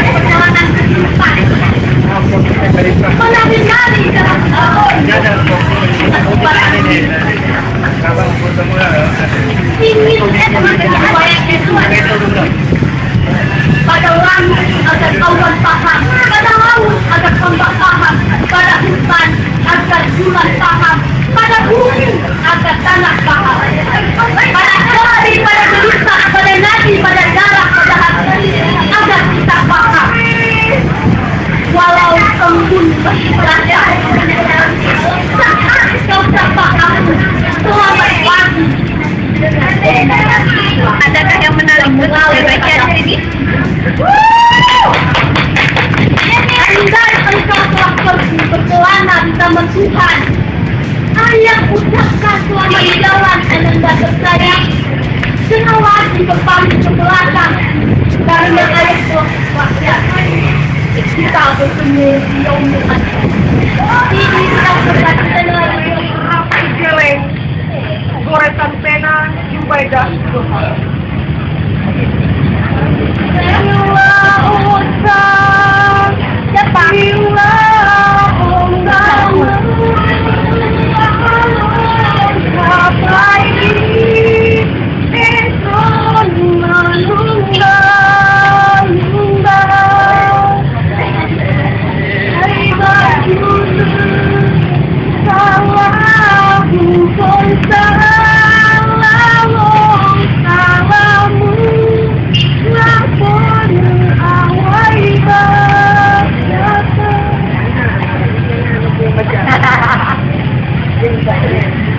perjalanan kehidupan. Menari-nari dalam pada langit agar awan paham, pada laut agar ombak paham, pada hutan agar bulan paham, pada bumi agar tanah paham, pada hari, pada gelisah, pada nadi, pada darah, pada hati agar kita paham. Walau embun berada, saat kau tak paham, selamat pagi. Adakah yang menarik dari bagian ini? Andai engkau telah pergi berkelana di taman Tuhan, ayah ucapkan selamat jalan Ananda tersayang. Jangan lagi berpaling ke belakang, karena ayah telah berpakaian. Kita bertemu di omongan. Ini kita berkata lagi apa jelek, goresan pena, jumpai dah.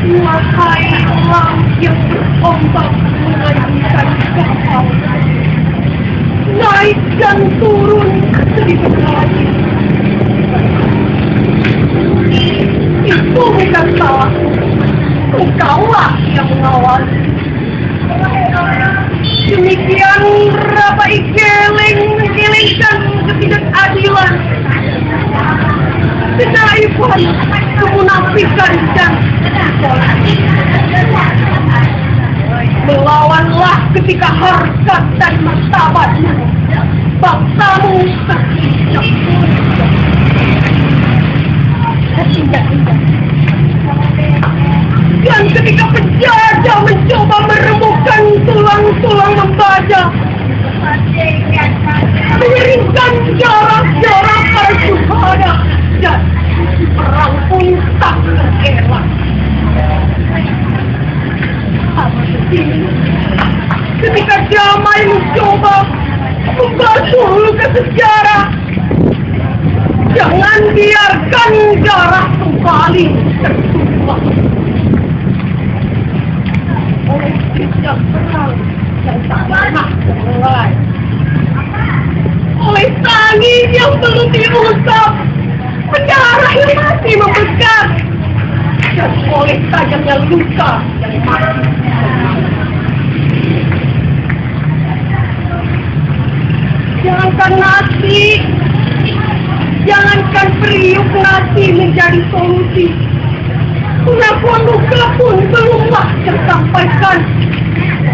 Wahai alam yang berombak mengayunkan kapal, naik dan turun dari berkali. Itu bukan salahku, engkaulah yang mengawali. Demikian rapai geleng-gelengkan ketidakadilan, kenaifan, kemunafikan dan melawanlah ketika harkat dan martabatmu, bangsamu tertindak-tindak. Dan ketika penjajah mencoba meremukkan tulang-tulang membaca, mengeringkan jarak-jarak para syuhada, dan perang pun tak terelak. Ketika damai mencoba membasuh luka sejarah, jangan biarkan darah kembali tertumpah. Oleh tidak perang yang tak pernah mulai, oleh tangis yang belum diusap, darah yang masih membekas, dan oleh tajamnya luka yang masih. Jangankan nasi, jangankan periuk nasi menjadi solusi. Pengakuan luka pun belumlah tersampaikan.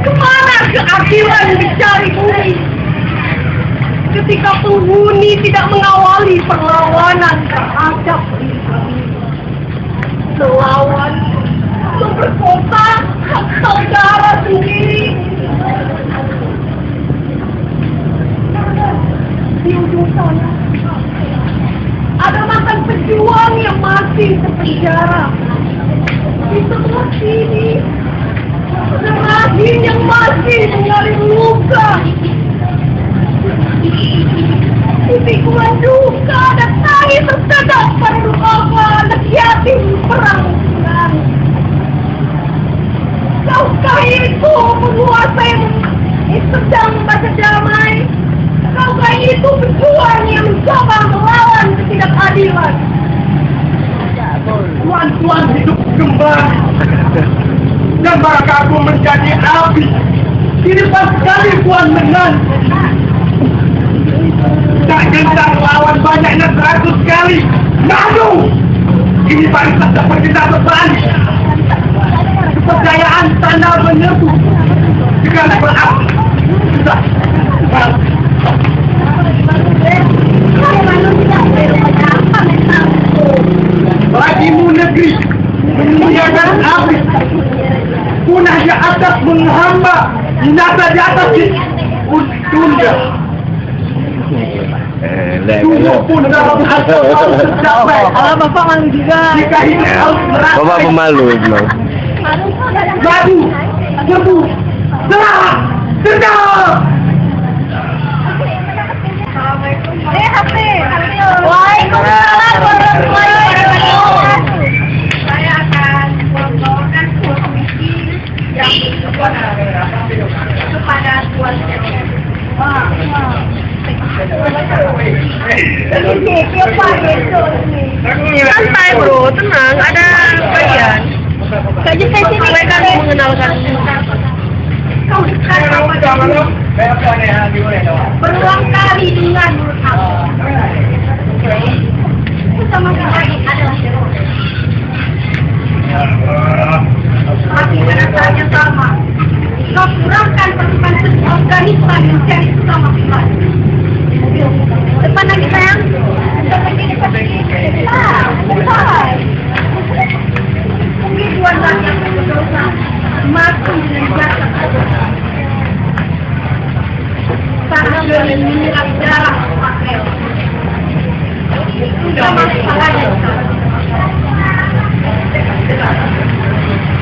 Kemana keadilan dicari bumi? Ketika penghuni tidak mengawali perlawanan terhadap melawan, memperkosa hak saudara sendiri. Di ujung sana ada mantan pejuang yang masih terpenjara. Di sebelah sini ada rahim yang masih mengalami luka. Pikulan duka dan tangis tersedak pada rupa anak yatim perang. Kaukah itu menguasai sedang baca damai? Kaukah itu pejuang yang mencoba melawan ketidakadilan? Tuan-tuan hidup kembali. Gambar aku menjadi api. Di depan sekali Tuan menanti. Tak gentar lawan banyaknya 100 kali. Malu! Ini paling tak dapat kita berbalik. Kepercayaan tanda menyebut dengan berapi. bangsa. Bagimu negeri memuliakan api, punah di atas menghamba, binasa di atas tunda. Tunggu pun dalam hati harus tercapai. Bapak malu juga. Jika hidup harus berada. Bapak pemalu memang. Maju, serbu, serang, sergap. Waalaikumsalam warahmatullahi wabarakatuh. Saya akan membawakan sebuah puisi yang kepada Tuan. Santai bro, tenang, ada bagian. Kaji saya sini mereka mengenalkan. Kau dekat apa? Berulang kali dengan mulut aku. Sama sekali adalah teroris. Tapi pada saat yang sama, kau kurangkan pasukan Afghanistan mencari utama kita. Depan lagi sayang. Tuanlah yang berdosa mati dengan jasa. Karena boleh menyerap darah pakai. Sudah masalahnya.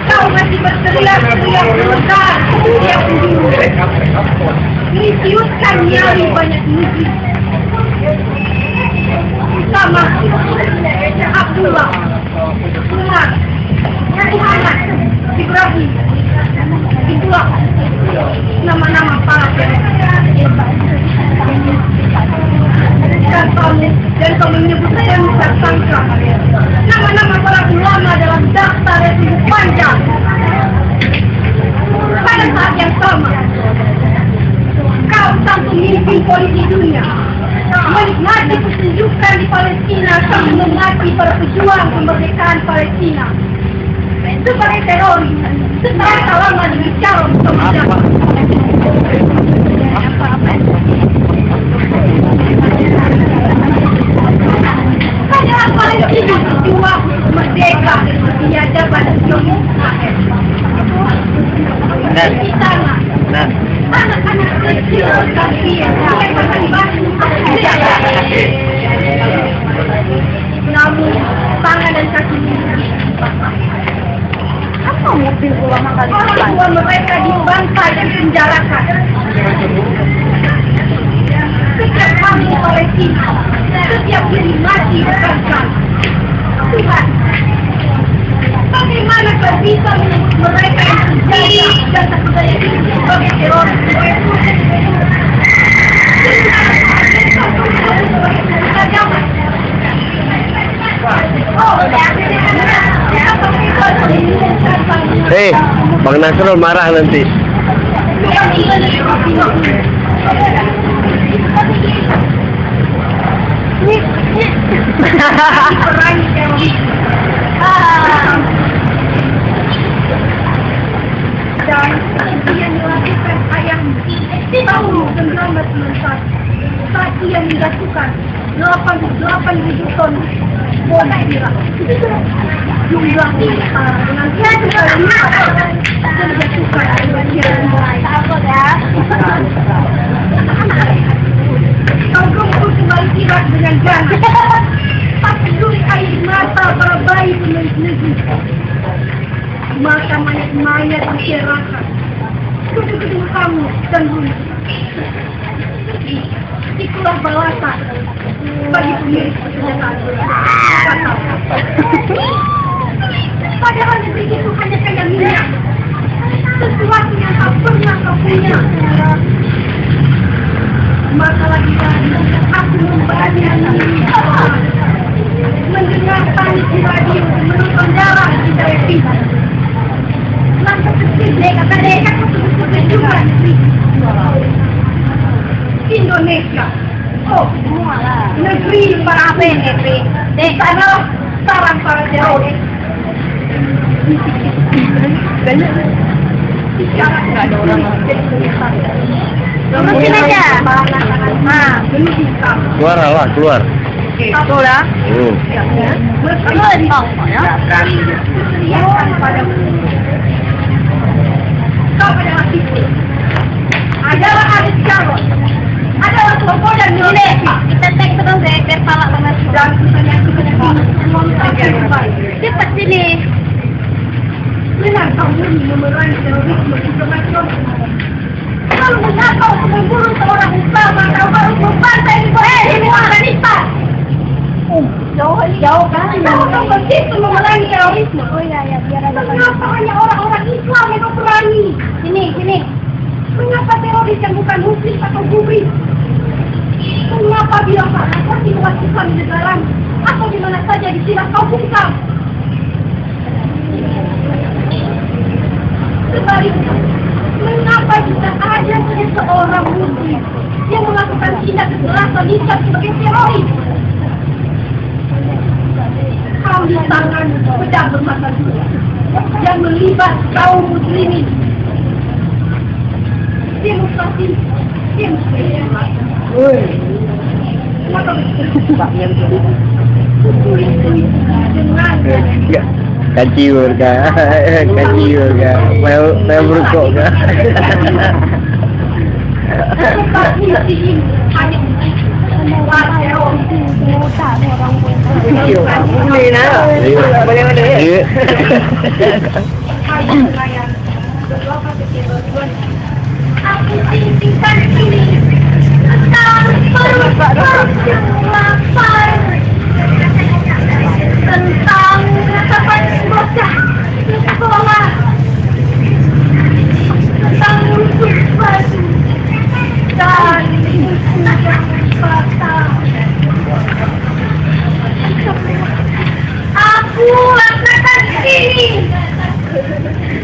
Kau masih berteriak-teriak besar setiap minggu. Misiuskan nyali banyak negeri. Sama Abdullah, Umar, Muhammad, Ibrahim. Itulah nama-nama para dan kau menyebut saya tersangka. Nama-nama para ulama dalam daftar yang cukup panjang. Pada saat yang sama, kau sang pemimpin politik dunia menikmati pertunjukan di Palestina sambil mengabdi para pejuang kemerdekaan Palestina. Sebagai teroris, setelah lama berbicara untuk menjaga. Hanyalah Palestina berjuang merdeka peradaban Zionis akhir. Di sana, anak-anak kecil kasihan yang terlibat. Namun tangan dan kaki apa mobil ulama kali orang tua mereka dibangkai dan penjarakan. Setiap kami di Palestina, setiap diri mati berkorban. Tuhan, bagaimana kau bisa menyebut mereka yang terjadi dan tak berdaya diri sebagai teroris? Hei, Bang Nasrul marah nanti. Dan yang dilakukan ayahmu tahun 1991 saat ia menjatuhkan 88.000 ton bola dirah. Jumlah dengan sekali menjatuhkan kau gempur kembali Irak dengan ganas. Paturi air mata para bayi pemilik negeri. Mata mayat-mayat masyarakat. Kedua-kedua kamu dan bumi. Itulah balasan bagi pemilik persenjataan. Padahal negeri itu hanya kaya minyak. Sesuatu yang tak pernah kau punya. Maka lagi-lagi aku membayar mendengar tangis di radio menonton darah di televisi. Lantas kecil mereka betul-betul juga Indonesia. Oh, negeri para PNP. Adalah sarang para teroris. Sekarang nggak ada orang Terusin aja. Nah, Keluar lah, keluar. satu lah. Terus, ya. Kau pada waktu itu adalah Aris Jarot, adalah kelompok dan milik. Kita cek terus deh, biar salah banget. Cepat sini. Benar kamu memerangi terorisme internasional. Kalau mengapa untuk memburu seorang ulama, kau harus membantai di bawah ini Afghanistan. Jauh kan? Kau begitu memerangi terorisme. Oh iya, biar ada. Mengapa hanya orang-orang Islam yang berani? Sini. Mengapa teroris yang bukan muslim atau kubris? Mengapa bila saja di luar Islam di negara atau di mana saja di sini kau bungkam? Sebaliknya, mengapa jika ada seorang muslim yang melakukan tindak kekerasan dicap sebagai teroris? Kau di tangan pedang bermata dua yang melibat kaum muslimin. Demokrasi, maka Kaciur kah? Mau berukuk kah? Boleh nak? Boleh ada. Aku tinggalkan ini tentang lapar, tentang ratapan bocah di sekolah, tentang rusuk baju dan yang patah. Aku akan ini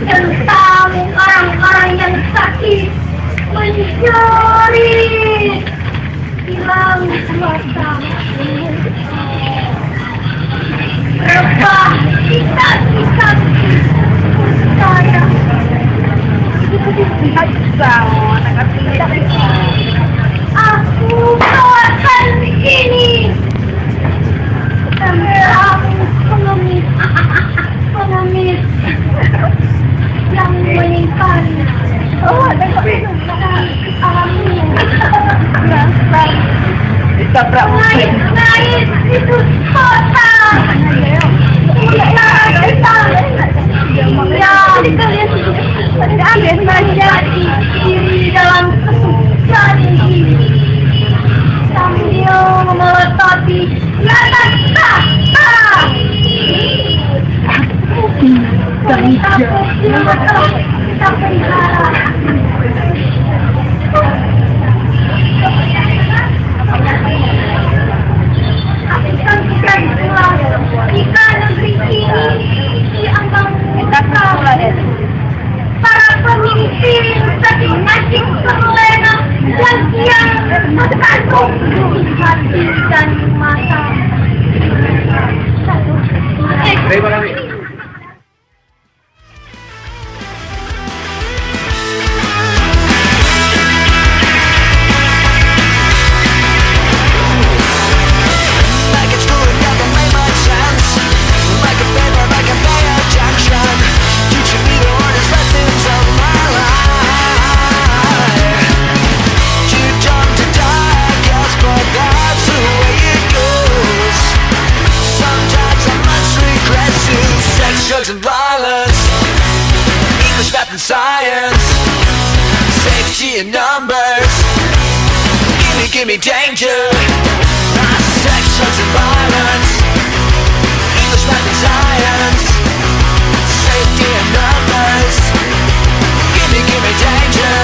tentang orang-orang yang sakit mencuri hilang kuasa rebah kita saya aku akan ini tentang pengemis yang meninggal. Oh, Ngait itu kota. Kalian menjadi diri dalam kesusahan ini sambil memelototi di atas tahta. Kita pelihara. Jika negeri ini diambang para pemimpin masing-masing terlena dan yang tergantung di hati dan mata. Drugs and violence, English, math and science, safety in numbers, give me danger. Sex, drugs and violence, English, math and science, safety in numbers, give me danger.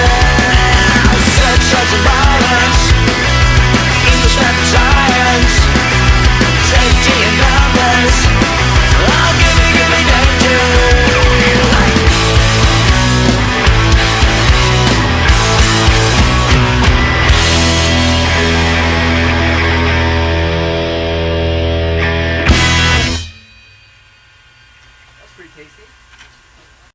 Sex, drugs and violence, English, math and science, safety in numbers. Oh, give me danger. That's pretty tasty.